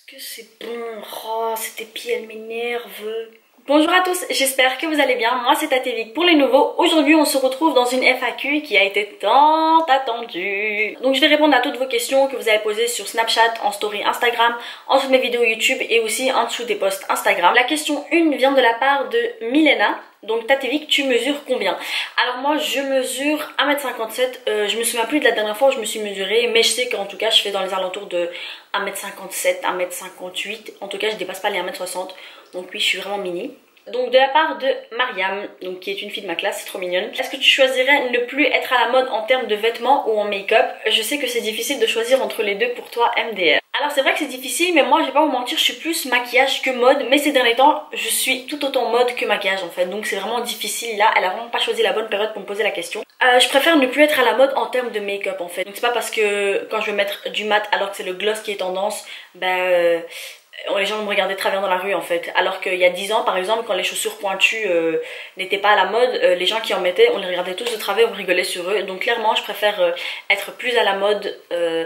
que c'est bon? Oh, cette épi, elle m'énerve. Bonjour à tous, j'espère que vous allez bien. Moi c'est Tatévic pour les nouveaux. Aujourd'hui on se retrouve dans une FAQ qui a été tant attendue. Donc je vais répondre à toutes vos questions que vous avez posées sur Snapchat, en story Instagram, en dessous de mes vidéos YouTube et aussi en dessous des posts Instagram. La question 1 vient de la part de Milena. Donc Tatévic, tu mesures combien? Alors moi je mesure 1m57, je me souviens plus de la dernière fois où je me suis mesurée, mais je sais qu'en tout cas je fais dans les alentours de 1m57, 1m58, en tout cas je dépasse pas les 1m60, donc oui je suis vraiment mini. Donc de la part de Mariam, donc qui est une fille de ma classe, c'est trop mignonne. Est-ce que tu choisirais ne plus être à la mode en termes de vêtements ou en make-up? Je sais que c'est difficile de choisir entre les deux pour toi MDR. Alors c'est vrai que c'est difficile, mais moi je vais pas vous mentir, je suis plus maquillage que mode, mais ces derniers temps je suis tout autant mode que maquillage en fait, donc c'est vraiment difficile là, elle a vraiment pas choisi la bonne période pour me poser la question. Je préfère ne plus être à la mode en termes de make-up en fait, donc c'est pas parce que quand je vais mettre du mat alors que c'est le gloss qui est tendance, les gens me regardaient de travers dans la rue en fait, alors qu'il y a 10 ans par exemple quand les chaussures pointues n'étaient pas à la mode, les gens qui en mettaient on les regardait tous de travers, on rigolait sur eux, donc clairement je préfère être plus à la mode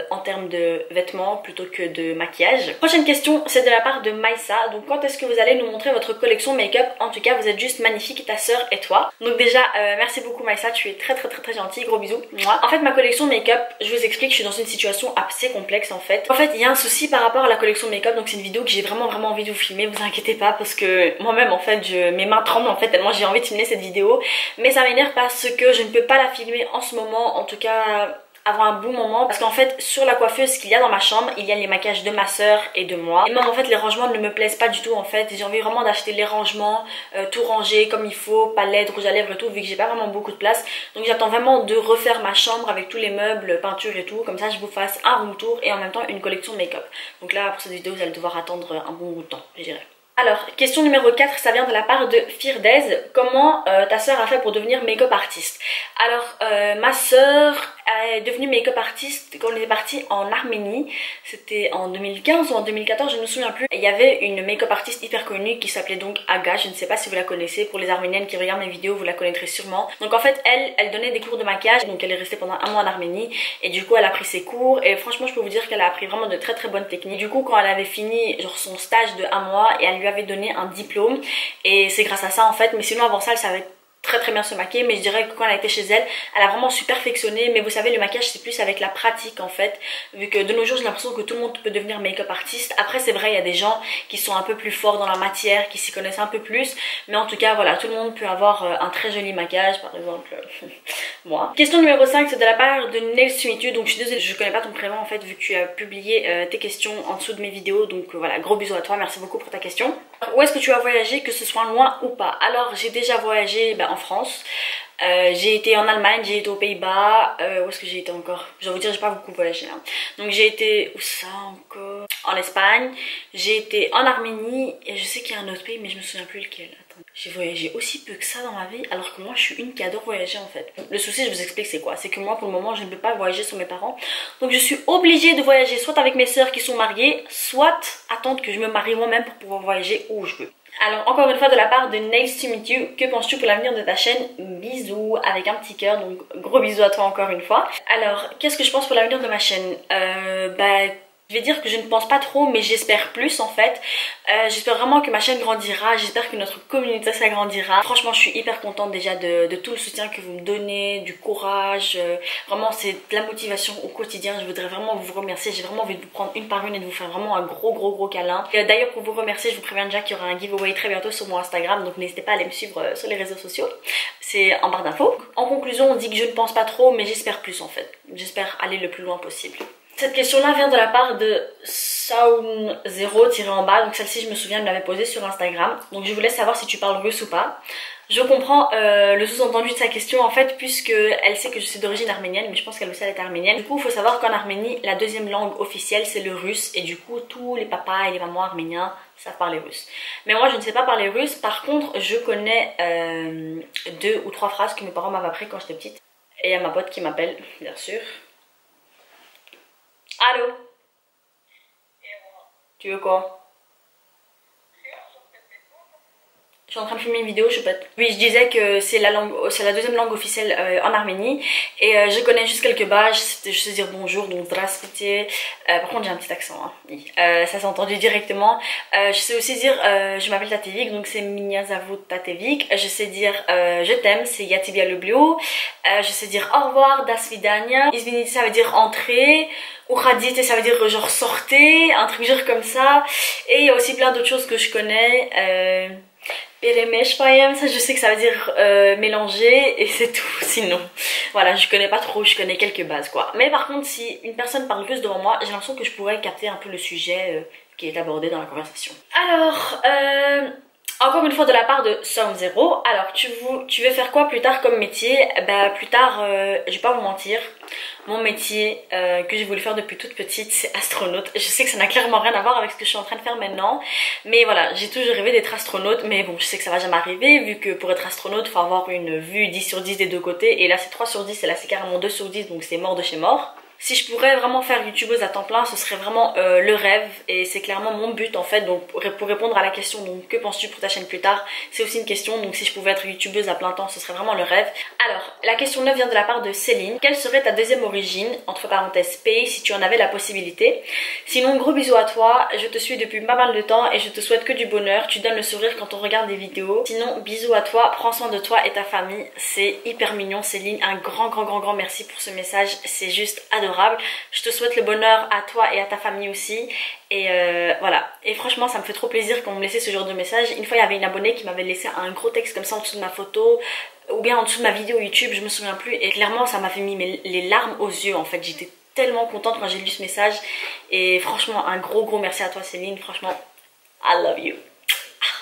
en termes de vêtements plutôt que de maquillage. Prochaine question, c'est de la part de Maïssa. Donc quand est-ce que vous allez nous montrer votre collection make-up? En tout cas vous êtes juste magnifique, ta soeur et toi. Donc déjà merci beaucoup Maïssa, tu es très gentille, gros bisous. Moi en fait ma collection make-up, je vous explique, je suis dans une situation assez complexe en fait. En fait il y a un souci par rapport à la collection make-up, donc c'est une vidéo que j'ai vraiment envie de vous filmer, vous inquiétez pas parce que moi-même en fait mes mains tremblent en fait tellement j'ai envie de filmer cette vidéo, mais ça m'énerve parce que je ne peux pas la filmer en ce moment, en tout cas avant un bon moment, parce qu'en fait sur la coiffeuse qu'il y a dans ma chambre il y a les maquillages de ma soeur et de moi, et même en fait les rangements ne me plaisent pas du tout en fait, j'ai envie vraiment d'acheter les rangements tout rangé comme il faut, palette, rouge à lèvres et tout, vu que j'ai pas vraiment beaucoup de place, donc j'attends vraiment de refaire ma chambre avec tous les meubles, peinture et tout, comme ça je vous fasse un room tour et en même temps une collection make-up. Donc là pour cette vidéo vous allez devoir attendre un bon bout de temps je dirais. Alors, question numéro 4, ça vient de la part de Firdez. Comment ta soeur a fait pour devenir make-up artiste? Alors, ma soeur est devenue make-up artiste quand on est parti en Arménie. C'était en 2015 ou en 2014, je ne me souviens plus. Il y avait une make-up artiste hyper connue qui s'appelait donc Aga. Je ne sais pas si vous la connaissez. Pour les Arméniennes qui regardent mes vidéos, vous la connaîtrez sûrement. Donc en fait, elle donnait des cours de maquillage. Donc elle est restée pendant un mois en Arménie. Et du coup, elle a pris ses cours. Et franchement, je peux vous dire qu'elle a appris vraiment de très bonnes techniques. Du coup, quand elle avait fini genre son stage de un mois, et elle lui avait donné un diplôme, et c'est grâce à ça en fait, mais sinon avant ça elle savait très bien se maquiller, mais je dirais que quand elle a été chez elle, elle a vraiment su perfectionner, mais vous savez le maquillage c'est plus avec la pratique en fait, vu que de nos jours j'ai l'impression que tout le monde peut devenir make-up artiste. Après c'est vrai il y a des gens qui sont un peu plus forts dans la matière, qui s'y connaissent un peu plus, mais en tout cas voilà, tout le monde peut avoir un très joli maquillage, par exemple moi. Question numéro 5, c'est de la part de Nails to Meet You. Donc je suis désolée, je connais pas ton prénom en fait vu que tu as publié tes questions en dessous de mes vidéos, donc voilà, gros bisous à toi, merci beaucoup pour ta question. Où est-ce que tu as voyagé, que ce soit loin ou pas? Alors j'ai déjà voyagé en France, j'ai été en Allemagne, j'ai été aux Pays-Bas, où est-ce que j'ai été encore? Je dois vous dire j'ai pas beaucoup voyagé hein. Donc j'ai été, où ça encore? En Espagne, j'ai été en Arménie, et je sais qu'il y a un autre pays mais je me souviens plus lequel. Attends. J'ai voyagé aussi peu que ça dans ma vie, alors que moi je suis une qui adore voyager en fait. Le souci, je vous explique c'est quoi, c'est que moi pour le moment je ne peux pas voyager sans mes parents, donc je suis obligée de voyager soit avec mes soeurs qui sont mariées, soit attendre que je me marie moi-même pour pouvoir voyager où je veux. Alors encore une fois de la part de Nails to Meet You, que penses-tu pour l'avenir de ta chaîne? Bisous avec un petit cœur, donc gros bisous à toi encore une fois. Alors qu'est-ce que je pense pour l'avenir de ma chaîne? Je vais dire que je ne pense pas trop, mais j'espère plus en fait. J'espère vraiment que ma chaîne grandira, j'espère que notre communauté s'agrandira. Franchement je suis hyper contente déjà de tout le soutien que vous me donnez, du courage, vraiment c'est de la motivation au quotidien. Je voudrais vraiment vous remercier, j'ai vraiment envie de vous prendre une par une et de vous faire vraiment un gros câlin. D'ailleurs pour vous remercier, je vous préviens déjà qu'il y aura un giveaway très bientôt sur mon Instagram, donc n'hésitez pas à aller me suivre sur les réseaux sociaux, c'est en barre d'infos. En conclusion, on dit que je ne pense pas trop, mais j'espère plus en fait, j'espère aller le plus loin possible. Cette question-là vient de la part de Saun0-en-bas, donc celle-ci je me souviens, elle me l'avait posée sur Instagram. Donc je voulais savoir si tu parles russe ou pas. Je comprends le sous-entendu de sa question en fait, puisque elle sait que je suis d'origine arménienne, mais je pense qu'elle aussi elle est arménienne. Du coup il faut savoir qu'en Arménie, la deuxième langue officielle c'est le russe, et du coup tous les papas et les mamans arméniens savent parler russe. Mais moi je ne sais pas parler russe, par contre je connais 2 ou 3 phrases que mes parents m'avaient appris quand j'étais petite. Et il y a ma pote qui m'appelle, bien sûr. Allô? Tu veux quoi? Je suis en train de filmer une vidéo, je sais pas. Oui, je disais que c'est la deuxième langue officielle en Arménie. Et je connais juste quelques bases. Je sais dire bonjour, donc здравствуйте. Par contre, j'ai un petit accent, hein. Oui. Ça s'est entendu directement. Je sais aussi dire je m'appelle Tatevik, donc c'est Меня зовут Tatevik. Je sais dire je t'aime, c'est Я тебя люблю. Je sais dire au revoir, до свидания. Извините, ça veut dire entrer. Уходите, ça veut dire genre sortez, un truc genre comme ça. Et il y a aussi plein d'autres choses que je connais. Перемешиваем, ça je sais que ça veut dire mélanger et c'est tout. Sinon voilà, je connais pas trop, je connais quelques bases quoi. Mais par contre si une personne parle juste devant moi, j'ai l'impression que je pourrais capter un peu le sujet qui est abordé dans la conversation. Alors encore une fois de la part de Sound Zero, alors tu veux faire quoi plus tard comme métier? Bah plus tard, je vais pas vous mentir, mon métier que j'ai voulu faire depuis toute petite c'est astronaute. Je sais que ça n'a clairement rien à voir avec ce que je suis en train de faire maintenant, mais voilà, j'ai toujours rêvé d'être astronaute, mais bon je sais que ça va jamais arriver vu que pour être astronaute il faut avoir une vue 10 sur 10 des deux côtés et là c'est 3 sur 10 et là c'est carrément 2 sur 10 donc c'est mort de chez mort. Si je pourrais vraiment faire youtubeuse à temps plein, ce serait vraiment le rêve et c'est clairement mon but en fait. Donc pour répondre à la question donc que penses-tu pour ta chaîne plus tard, c'est aussi une question. Donc si je pouvais être youtubeuse à plein temps, ce serait vraiment le rêve. Alors la question 9 vient de la part de Céline. Quelle serait ta deuxième origine, entre parenthèses pays, si tu en avais la possibilité? Sinon gros bisous à toi, je te suis depuis pas mal de temps et je te souhaite que du bonheur. Tu donnes le sourire quand on regarde des vidéos. Sinon bisous à toi, prends soin de toi et ta famille. C'est hyper mignon Céline, un grand merci pour ce message, c'est juste adorable. Je te souhaite le bonheur à toi et à ta famille aussi. Et voilà. Et franchement, ça me fait trop plaisir quand on me laissait ce genre de message. Une fois, il y avait une abonnée qui m'avait laissé un gros texte comme ça en dessous de ma photo. Ou bien en dessous de ma vidéo YouTube, je me souviens plus. Et clairement, ça m'a fait mis les larmes aux yeux en fait. J'étais tellement contente quand j'ai lu ce message. Et franchement, un gros merci à toi Céline. Franchement, I love you.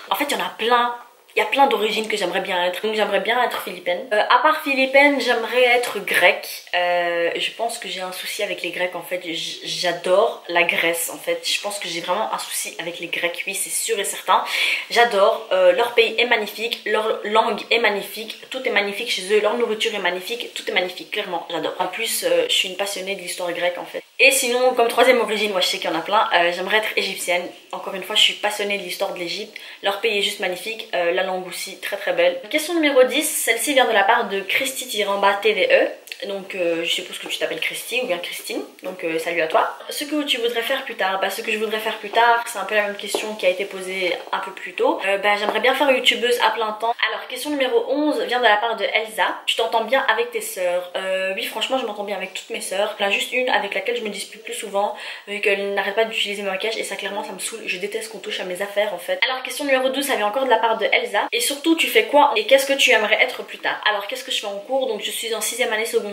En fait, il y en a plein. Il y a plein d'origines que j'aimerais bien être. Donc j'aimerais bien être philippine. À part philippine, j'aimerais être grecque. Je pense que j'ai un souci avec les Grecs en fait. J'adore la Grèce en fait. Je pense que j'ai vraiment un souci avec les Grecs. Oui, c'est sûr et certain. J'adore. Leur pays est magnifique. Leur langue est magnifique. Tout est magnifique chez eux. Leur nourriture est magnifique. Tout est magnifique. Clairement, j'adore. En plus, je suis une passionnée de l'histoire grecque en fait. Et sinon, comme troisième origine, moi je sais qu'il y en a plein. J'aimerais être égyptienne. Encore une fois, je suis passionnée de l'histoire de l'Égypte. Leur pays est juste magnifique. La langue aussi très belle. Question numéro 10, celle-ci vient de la part de Christy Tiramba TVE. Donc je suppose que tu t'appelles Christy ou bien Christine, donc salut à toi. Ce que tu voudrais faire plus tard, ce que je voudrais faire plus tard, c'est un peu la même question qui a été posée un peu plus tôt. J'aimerais bien faire youtubeuse à plein temps. Alors question numéro 11 vient de la part de Elsa. Tu t'entends bien avec tes sœurs? Oui franchement je m'entends bien avec toutes mes sœurs. Il y en a juste une avec laquelle je me dispute plus souvent vu qu'elle n'arrête pas d'utiliser mon maquillage et ça clairement ça me saoule. Je déteste qu'on touche à mes affaires en fait. Alors question numéro 12 ça vient encore de la part de Elsa. Et surtout tu fais quoi et qu'est-ce que tu aimerais être plus tard? Alors qu'est-ce que je fais en cours? Donc je suis en 6e année secondaire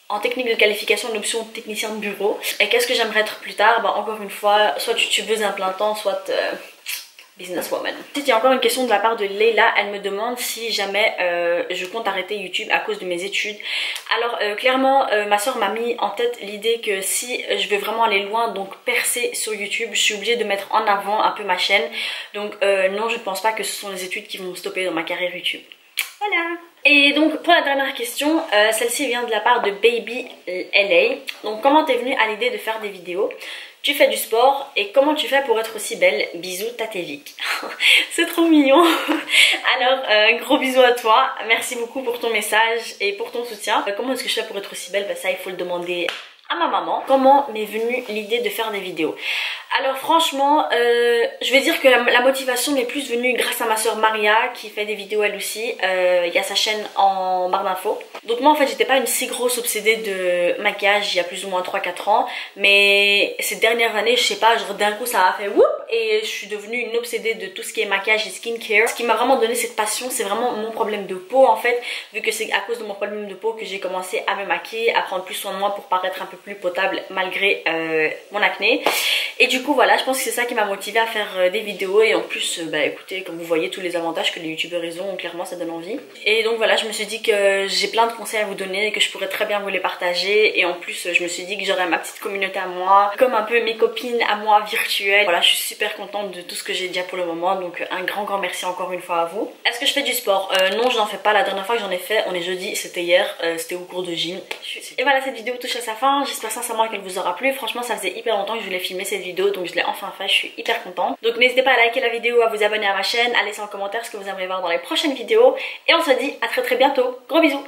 en technique de qualification de l'option technicien de bureau. Et qu'est-ce que j'aimerais être plus tard? Encore une fois, soit youtubeuse à plein temps, soit businesswoman. Ensuite, il y a encore une question de la part de Leila. Elle me demande si jamais je compte arrêter YouTube à cause de mes études. Alors clairement, ma soeur m'a mis en tête l'idée que si je veux vraiment aller loin, donc percer sur YouTube, je suis obligée de mettre en avant un peu ma chaîne. Donc non, je ne pense pas que ce sont les études qui vont me stopper dans ma carrière YouTube. Voilà. Et donc pour la dernière question, celle-ci vient de la part de Baby LA. Donc comment t'es venue à l'idée de faire des vidéos? Tu fais du sport et comment tu fais pour être aussi belle? Bisous Tatevik. C'est trop mignon. Alors gros bisous à toi, merci beaucoup pour ton message et pour ton soutien. Comment est-ce que je fais pour être aussi belle? Ça il faut le demander à ma maman. Comment m'est venue l'idée de faire des vidéos? Alors franchement, je vais dire que la motivation m'est plus venue grâce à ma soeur Maria qui fait des vidéos elle aussi. Il y a sa chaîne en barre d'infos. Donc moi en fait j'étais pas une si grosse obsédée de maquillage il y a plus ou moins 3-4 ans. Mais ces dernières années je sais pas, genre d'un coup ça a fait whoop et je suis devenue une obsédée de tout ce qui est maquillage et skincare. Ce qui m'a vraiment donné cette passion c'est vraiment mon problème de peau en fait. Vu que c'est à cause de mon problème de peau que j'ai commencé à me maquiller, à prendre plus soin de moi pour paraître un peu plus potable malgré mon acné. Et du coup voilà, je pense que c'est ça qui m'a motivée à faire des vidéos. Et en plus écoutez, comme vous voyez tous les avantages que les youtubeurs ils ont, clairement ça donne envie. Et donc voilà, je me suis dit que j'ai plein de conseils à vous donner et que je pourrais très bien vous les partager. Et en plus je me suis dit que j'aurais ma petite communauté à moi, comme un peu mes copines à moi virtuelles. Voilà, je suis super contente de tout ce que j'ai déjà pour le moment. Donc un grand merci encore une fois à vous. Est-ce que je fais du sport? Non, je n'en fais pas. La dernière fois que j'en ai fait, on est jeudi, c'était hier, c'était au cours de gym. Et voilà, cette vidéo touche à sa fin. J'espère sincèrement qu'elle vous aura plu. Franchement ça faisait hyper longtemps que je voulais filmer cette vidéo. vidéo, donc je l'ai enfin fait, je suis hyper contente. Donc n'hésitez pas à liker la vidéo, à vous abonner à ma chaîne, à laisser en commentaire ce que vous aimeriez voir dans les prochaines vidéos. Et on se dit à très bientôt. Gros bisous.